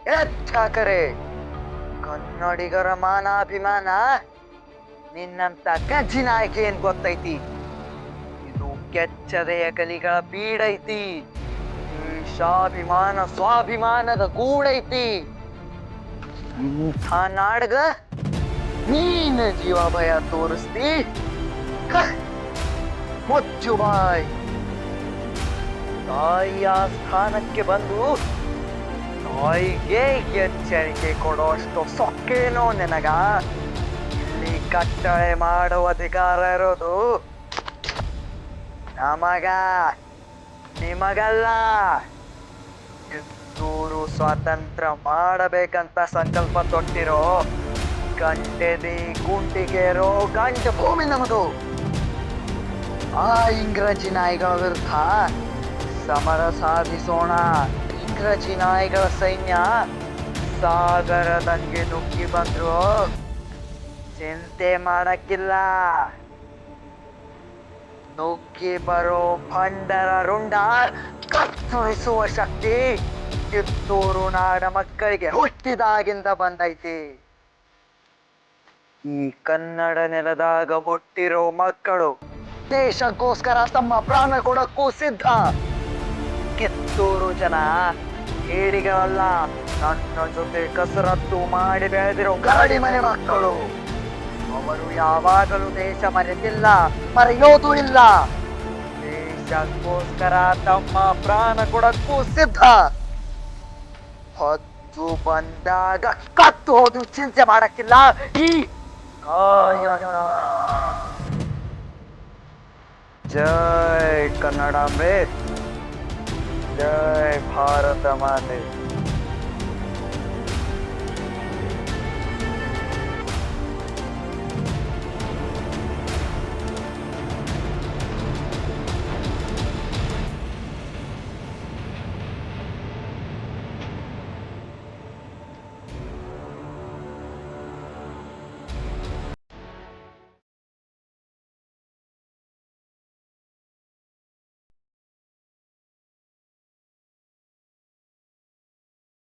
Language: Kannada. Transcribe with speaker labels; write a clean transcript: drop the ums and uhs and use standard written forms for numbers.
Speaker 1: ಠಾಕರೆ ಕನ್ನಡಿಗರ ಮಾನಾಭಿಮಾನ ನಿನ್ನಂತ ಕಜ್ಜಿ ನಾಯಕಿ ಏನ್ ಗೊತ್ತೈತಿ. ಇದು ಕೆಚ್ಚದೆಯ ಕಲಿಗಳ ಬೀಡೈತಿ. ದೇಶಾಭಿಮಾನ ಸ್ವಾಭಿಮಾನದ ಗೂಡೈತಿ. ಇಂಥ ನಾಡಗ ನೀನ ಜೀವ ಭಯ ತೋರಿಸ್ತಿ. ಮುಚ್ಚು ಬಾಯ್. ತಾಯಿಯ ಸ್ಥಾನಕ್ಕೆ ಬಂದು ತಾಯಿಗೆ ಎಚ್ಚರಿಕೆ ಕೊಡೋಷ್ಟು ಸೊಕ್ಕೇನೋ ನಿನಗ. ಇಲ್ಲಿ ಕಟ್ಟಳೆ ಮಾಡುವ ಅಧಿಕಾರ ಇರೋದು ನಮಗ, ನಿಮಗಲ್ಲ. ಕಿತ್ತೂರು ಸ್ವಾತಂತ್ರ್ಯ ಮಾಡಬೇಕಂತ ಸಂಕಲ್ಪ ತೊಟ್ಟಿರೋ ಗಂಟೆದಿ ಗುಂಡಿಗೆರೋ ಗಂಟ ಭೂಮಿ ನಮದು. ಆ ಇಂಗ್ರಜಿ ನಾಯಿಗಳ ವಿರುದ್ಧ ಸಮರ ಸಾಧಿಸೋಣ. ಇಂಗ್ರಜಿ ನಾಯಿಗಳ ಸೈನ್ಯ ಸಾಗರದಂಗೆ ನುಗ್ಗಿ ಬಂದ್ರು ಚಿಂತೆ ಮಾಡಕ್ಕಿಲ್ಲ. ನುಗ್ಗಿ ಬರೋ ಭಂಡರ ರುಂಡ ಕತ್ತರಿಸುವ ಶಕ್ತಿ ಕಿತ್ತೂರು ನಾಡ ಮಕ್ಕಳಿಗೆ ಹುಟ್ಟಿದಾಗಿಂದ ಬಂದೈತಿ. ಈ ಕನ್ನಡ ನೆಲದಾಗ ಹುಟ್ಟಿರೋ ಮಕ್ಕಳು ದೇಶಕ್ಕೋಸ್ಕರ ತಮ್ಮ ಪ್ರಾಣ ಕೊಡಕ್ಕೂ ಸಿದ್ಧ. ಕಿತ್ತೂರು ಜನ ಹೇಡಿಗಳಲ್ಲ, ನನ್ನ ಜೊತೆ ಕಸರತ್ತು ಮಾಡಿ ಬೆಳೆದಿರೋ ಗರಡಿ ಮನೆ ಮಕ್ಕಳು. ಅವರು ಯಾವಾಗಲೂ ದೇಶ ಮರೆತಿಲ್ಲ, ಮರೆಯೋದು ಇಲ್ಲ. ದೇಶಕ್ಕೋಸ್ಕರ ತಮ್ಮ ಪ್ರಾಣ ಕೊಡಕ್ಕೂ ಸಿದ್ಧ. ಹೊತ್ತು ಬಂದಾಗ ಕತ್ತು ಹೋದು ಚಿಂತೆ ಮಾಡಕ್ಕಿಲ್ಲ. ಈ ಕಾಯಣ. ಜೈ ಕನ್ನಡಾಂಬೆ, ಜೈ ಭಾರತ ಮಾತೆ.